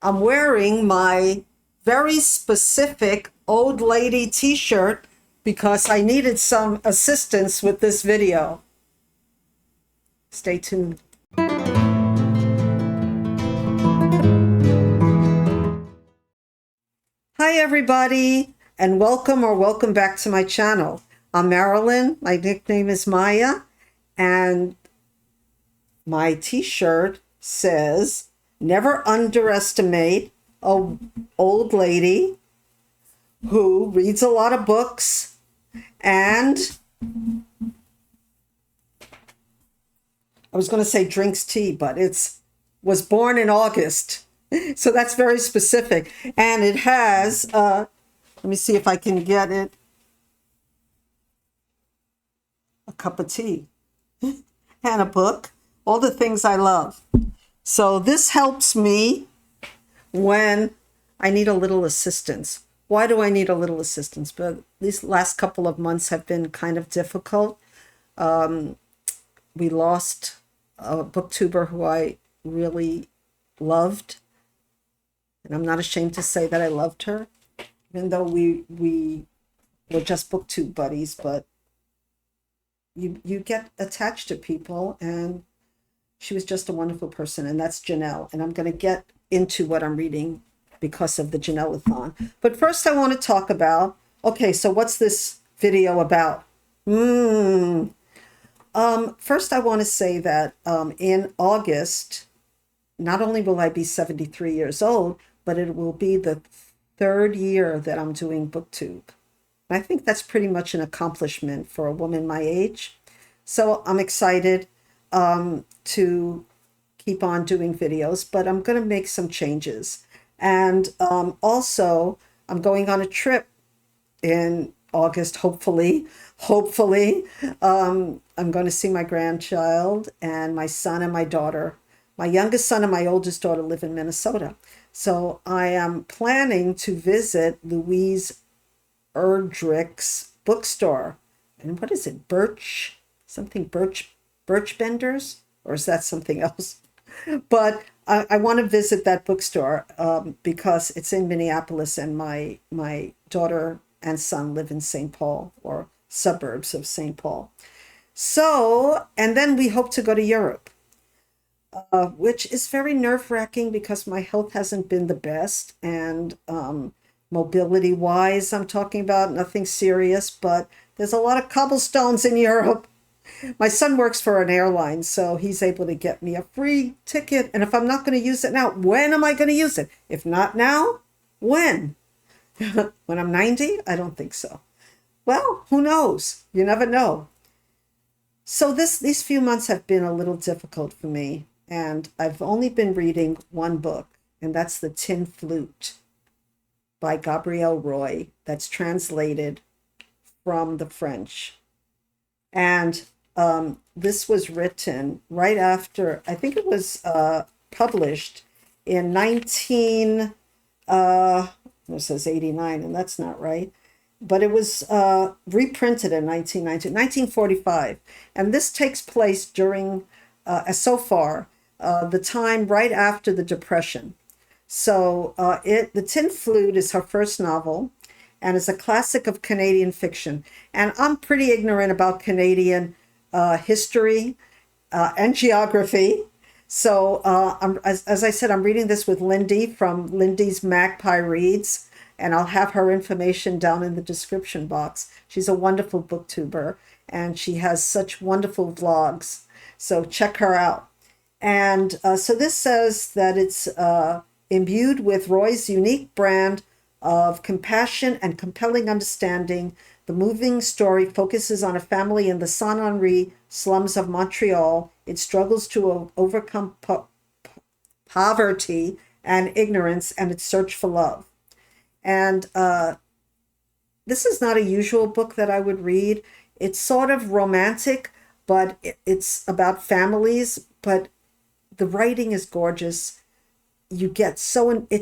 I'm wearing my very specific old lady t-shirt because I needed some assistance with this video. Stay tuned. Hi everybody, and welcome back to my channel. I'm Marilyn, my nickname is Maya, and my t-shirt says, never underestimate an old lady who reads a lot of books and I was going to say drinks tea, but was born in August. So that's very specific. And it has, let me see if I can get it, a cup of tea and a book, all the things I love. So this helps me when I need a little assistance. Why do I need a little assistance? But these last couple of months have been kind of difficult. We lost a booktuber who I really loved. And I'm not ashamed to say that I loved her, even though we were just booktube buddies, but you get attached to people, and she was just a wonderful person, and that's Janelle. And I'm going to get into what I'm reading because of the Janelle-a-thon. But first I want to talk about, okay, so what's this video about? First I want to say that in August, not only will I be 73 years old, but it will be the third year that I'm doing booktube. I think that's pretty much an accomplishment for a woman my age. So I'm excited to keep on doing videos, but I'm going to make some changes. And also, I'm going on a trip in August, hopefully. I'm going to see my grandchild and my son and my daughter. My youngest son and my oldest daughter live in Minnesota. So I am planning to visit Louise Erdrich's bookstore. And what is it? Birch Benders? Or is that something else? But I want to visit that bookstore because it's in Minneapolis, and my daughter and son live in St. Paul, or suburbs of St. Paul. So, and then we hope to go to Europe. Which is very nerve-wracking because my health hasn't been the best, and mobility-wise, I'm talking about nothing serious, but there's a lot of cobblestones in Europe. My son works for an airline, so he's able to get me a free ticket, and if I'm not going to use it now, when am I going to use it? If not now, when? When I'm 90? I don't think so. Well, who knows? You never know. So these few months have been a little difficult for me. And I've only been reading one book, and that's The Tin Flute by Gabrielle Roy, that's translated from the French. And this was written right after, I think it was published in it says 89, and that's not right. But it was reprinted in 1945. And this takes place during, so far, the time right after the Depression. So The Tin Flute is her first novel and is a classic of Canadian fiction. And I'm pretty ignorant about Canadian history and geography. So as I said, I'm reading this with Lindy from Lindy's Magpie Reads, and I'll have her information down in the description box. She's a wonderful booktuber, and she has such wonderful vlogs. So check her out. And so this says that it's imbued with Roy's unique brand of compassion and compelling understanding. The moving story focuses on a family in the Saint-Henri slums of Montreal. It struggles to overcome poverty and ignorance, and its search for love. And this is not a usual book that I would read. It's sort of romantic, but it's about families, but the writing is gorgeous. It's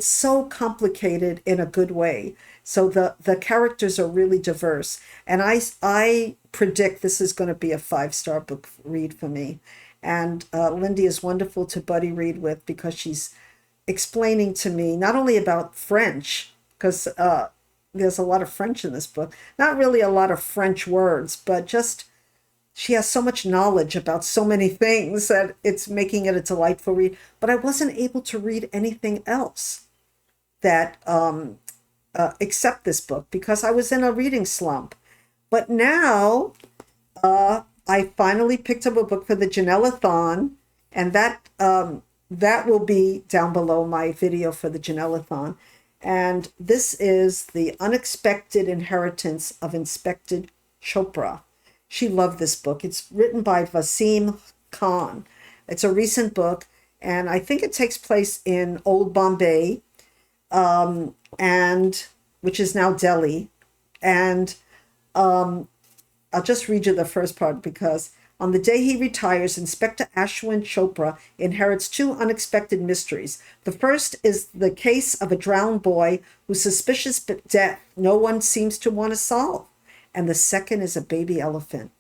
so complicated in a good way. So the characters are really diverse. And I predict this is going to be a 5-star book read for me. And Lindy is wonderful to buddy read with because she's explaining to me not only about French, because there's a lot of French in this book, not really a lot of French words, but just she has so much knowledge about so many things that it's making it a delightful read. But I wasn't able to read anything else that except this book because I was in a reading slump. But now I finally picked up a book for the Janelle-a-thon, and that will be down below my video for the Janelle-a-thon. And this is The Unexpected Inheritance of Inspected Chopra. She loved this book. It's written by Vaseem Khan. It's a recent book, and I think it takes place in Old Bombay, and which is now Delhi. And I'll just read you the first part because on the day he retires, Inspector Ashwin Chopra inherits two unexpected mysteries. The first is the case of a drowned boy whose suspicious death no one seems to want to solve. And the second is a baby elephant.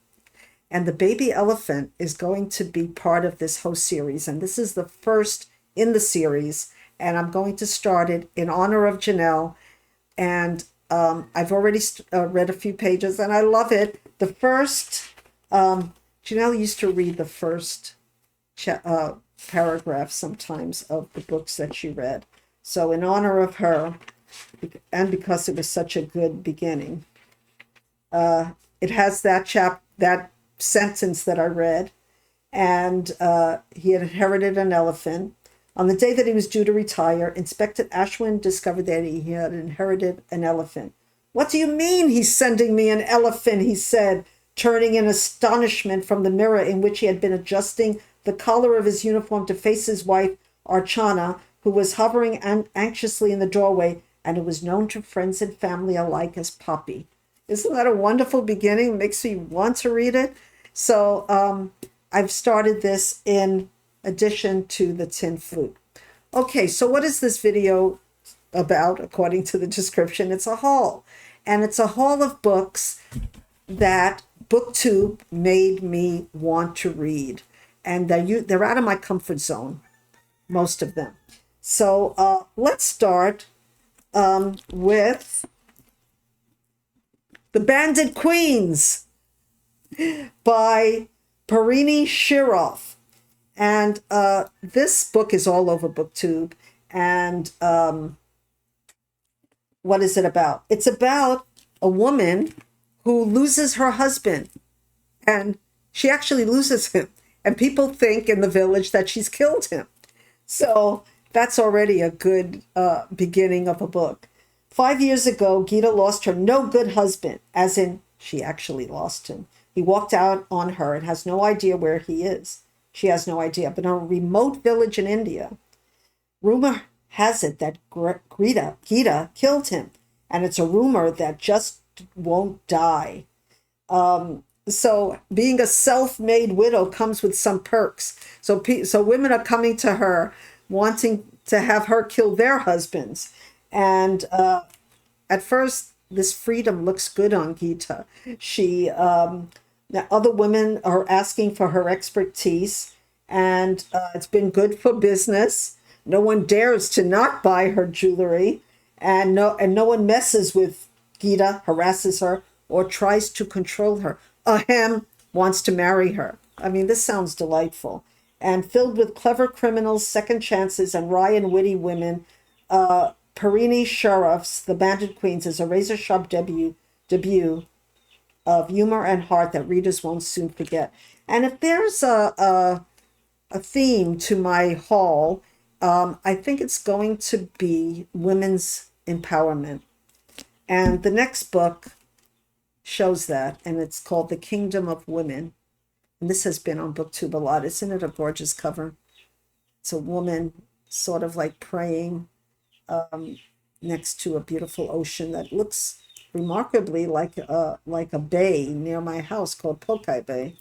And the baby elephant is going to be part of this whole series. And this is the first in the series. And I'm going to start it in honor of Janelle. And I've already read a few pages and I love it. The first, Janelle used to read the first paragraph sometimes of the books that she read. So in honor of her, and because it was such a good beginning, it has that sentence that I read, and he had inherited an elephant. On the day that he was due to retire, Inspector Ashwin discovered that he had inherited an elephant. "What do you mean he's sending me an elephant?" he said, turning in astonishment from the mirror in which he had been adjusting the collar of his uniform to face his wife, Archana, who was hovering anxiously in the doorway, and who was known to friends and family alike as Poppy. Isn't that a wonderful beginning? It makes me want to read it. So I've started this in addition to the Tin Flute. Okay, so what is this video about? According to the description, it's a haul. And it's a haul of books that Booktube made me want to read. And they're out of my comfort zone, most of them. So let's start with The Bandit Queens by Parini Shroff. And this book is all over Booktube. And what is it about? It's about a woman who loses her husband. And she actually loses him. And people think in the village that she's killed him. So that's already a good beginning of a book. 5 years ago, Gita lost her no good husband, as in she actually lost him. He walked out on her and has no idea where he is. She has no idea. But in a remote village in India, rumor has it that Gita killed him. And it's a rumor that just won't die. So being a self-made widow comes with some perks. So women are coming to her wanting to have her kill their husbands. And at first, this freedom looks good on Gita. Other women are asking for her expertise, and it's been good for business. No one dares to not buy her jewelry, and no one messes with Gita, harasses her, or tries to control her. Ahem wants to marry her. I mean, this sounds delightful. And filled with clever criminals, second chances, and wry and witty women, Parini Shroff's The Bandit Queens is a razor-sharp debut of humor and heart that readers won't soon forget. And if there's a theme to my haul, I think it's going to be women's empowerment. And the next book shows that, and it's called The Kingdom of Women. And this has been on Booktube a lot. Isn't it a gorgeous cover? It's a woman sort of like praying next to a beautiful ocean that looks remarkably like a bay near my house called Pokai Bay.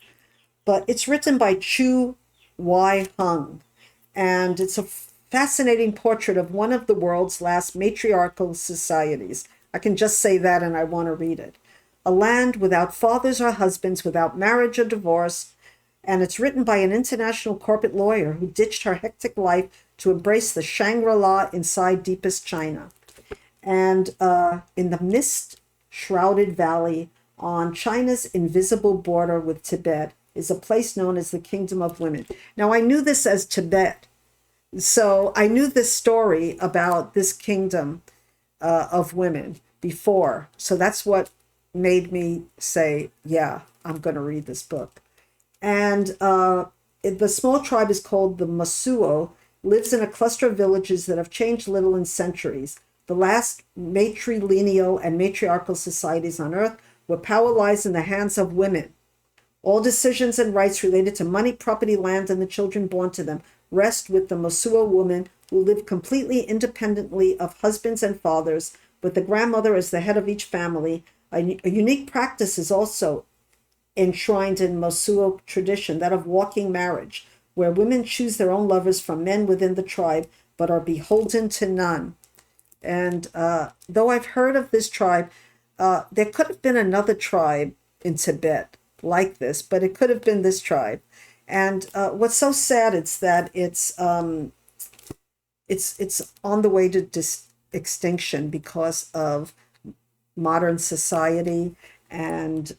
But it's written by Choo, Waihong, and it's a fascinating portrait of one of the world's last matriarchal societies. I can just say that and I want to read it. A land without fathers or husbands, without marriage or divorce, and it's written by an international corporate lawyer who ditched her hectic life to embrace the Shangri-La inside deepest China. And in the mist-shrouded valley on China's invisible border with Tibet is a place known as the Kingdom of Women. Now, I knew this as Tibet. So I knew this story about this kingdom of women before. So that's what made me say, yeah, I'm going to read this book. And the small tribe is called the Masuo, lives in a cluster of villages that have changed little in centuries. The last matrilineal and matriarchal societies on earth, where power lies in the hands of women. All decisions and rights related to money, property, land, and the children born to them rest with the Masuo women, who live completely independently of husbands and fathers, with the grandmother as the head of each family. A unique practice is also enshrined in Masuo tradition, that of walking marriage, where women choose their own lovers from men within the tribe, but are beholden to none. And though I've heard of this tribe, there could have been another tribe in Tibet like this, but it could have been this tribe. And what's so sad is that it's on the way to extinction because of modern society and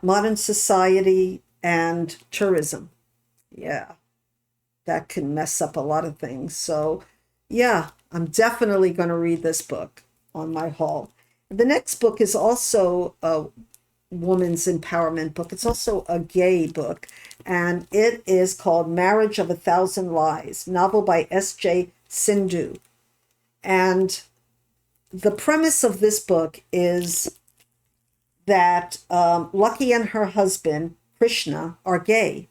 modern society and tourism. Yeah, that can mess up a lot of things. So yeah, I'm definitely going to read this book on my haul. The next book is also a woman's empowerment book. It's also a gay book, and it is called Marriage of a Thousand Lies, novel by S.J. Sindu. And the premise of this book is that Lucky and her husband, Krishna, are gay.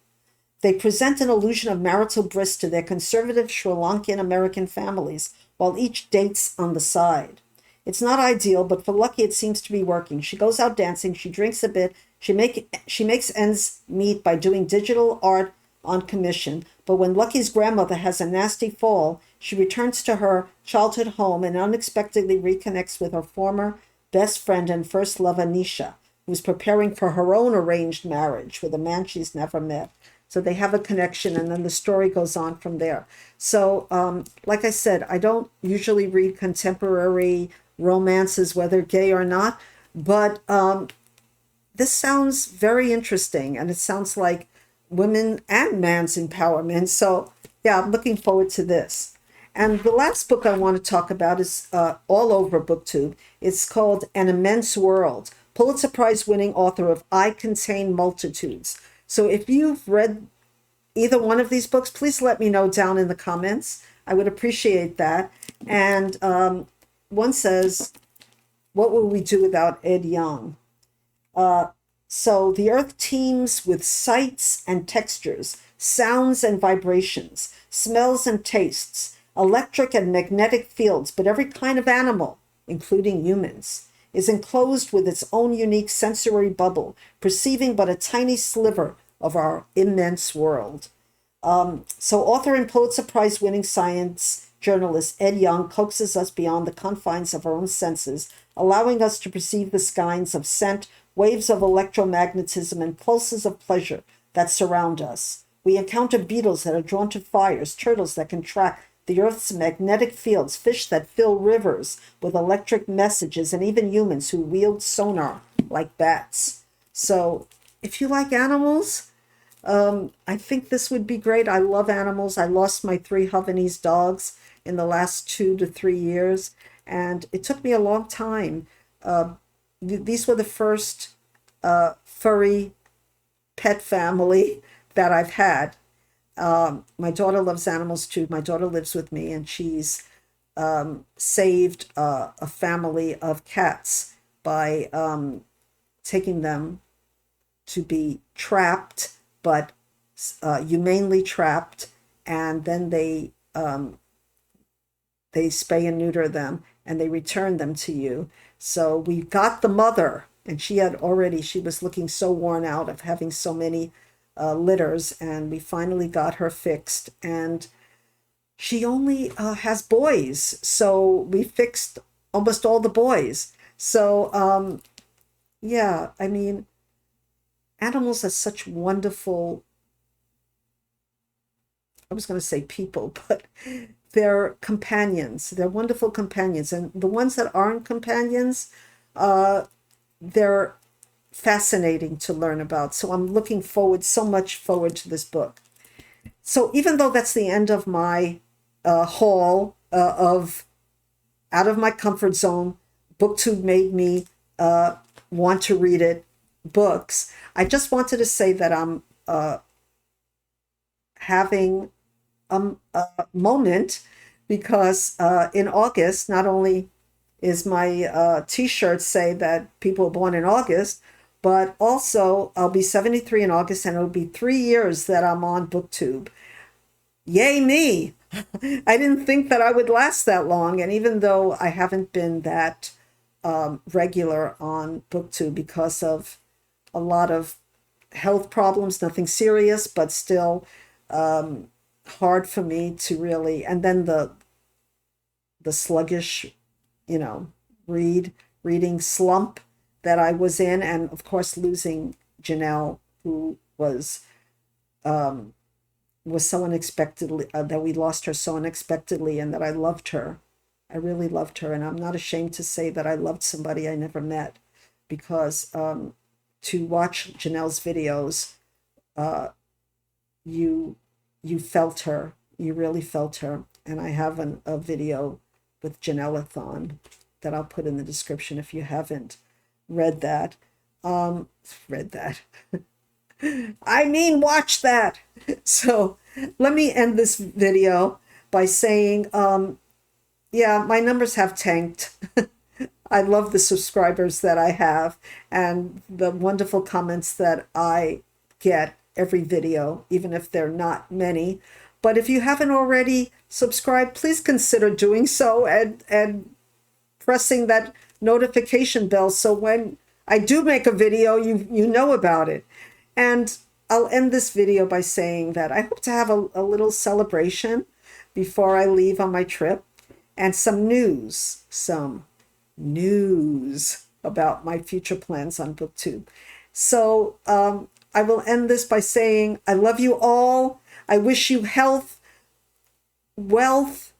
They present an illusion of marital bliss to their conservative Sri Lankan American families, while each dates on the side. It's not ideal, but for Lucky it seems to be working. She goes out dancing, she drinks a bit, she makes ends meet by doing digital art on commission. But when Lucky's grandmother has a nasty fall, she returns to her childhood home and unexpectedly reconnects with her former best friend and first love, Anisha, who's preparing for her own arranged marriage with a man she's never met. So they have a connection, and then the story goes on from there. So, like I said, I don't usually read contemporary romances, whether gay or not, but this sounds very interesting, and it sounds like women and man's empowerment. So, yeah, I'm looking forward to this. And the last book I want to talk about is all over BookTube. It's called An Immense World, Pulitzer Prize winning author of I Contain Multitudes. So if you've read either one of these books, please let me know down in the comments. I would appreciate that. And one says, what will we do without Ed Yong? So the earth teems with sights and textures, sounds and vibrations, smells and tastes, electric and magnetic fields, but every kind of animal, including humans, is enclosed with its own unique sensory bubble, perceiving but a tiny sliver of our immense world. So author and Pulitzer Prize winning science journalist Ed Yong coaxes us beyond the confines of our own senses, allowing us to perceive the skeins of scent, waves of electromagnetism, and pulses of pleasure that surround us. We encounter beetles that are drawn to fires, turtles that can track the Earth's magnetic fields, fish that fill rivers with electric messages, and even humans who wield sonar like bats. So if you like animals, I think this would be great. I love animals. I lost my 3 Havanese dogs in the last 2 to 3 years, and it took me a long time. These were the first furry pet family that I've had. My daughter loves animals too. My daughter lives with me, and she's saved a family of cats by taking them to be trapped, but humanely trapped, and then they spay and neuter them, and they return them to you. So we got the mother, and she was looking so worn out of having so many litters, and we finally got her fixed. And she only has boys, so we fixed almost all the boys. So yeah, I mean, animals are such wonderful I was going to say people, but they're companions. They're wonderful companions. And the ones that aren't companions, they're fascinating to learn about. So I'm looking so much forward to this book. So even though that's the end of my haul of out of my comfort zone, BookTube made me want to read it, books, I just wanted to say that I'm having a moment because in August, not only is my t-shirt say that people are born in August, but also I'll be 73 in August, and it'll be 3 years that I'm on BookTube. Yay me! I didn't think that I would last that long. And even though I haven't been that regular on BookTube because of a lot of health problems, nothing serious, but still hard for me to really, and then the sluggish, reading slump that I was in, and of course losing Janelle, who was so unexpectedly, that we lost her so unexpectedly, and that I loved her. I really loved her, and I'm not ashamed to say that I loved somebody I never met, because to watch Janelle's videos, you felt her. You really felt her. And I have a video with Janelle-a-thon that I'll put in the description if you haven't read that. I mean, watch that. So let me end this video by saying, yeah, my numbers have tanked. I love the subscribers that I have and the wonderful comments that I get every video, even if they're not many. But if you haven't already subscribed, please consider doing so and pressing that notification bell so when I do make a video, you know about it. And I'll end this video by saying that I hope to have a little celebration before I leave on my trip, and some news about my future plans on BookTube. So I will end this by saying I love you all. I wish you health, wealth,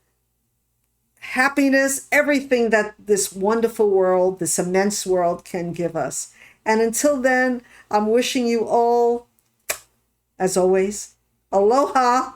happiness, everything that this wonderful world, this immense world can give us. And until then, I'm wishing you all, as always, aloha.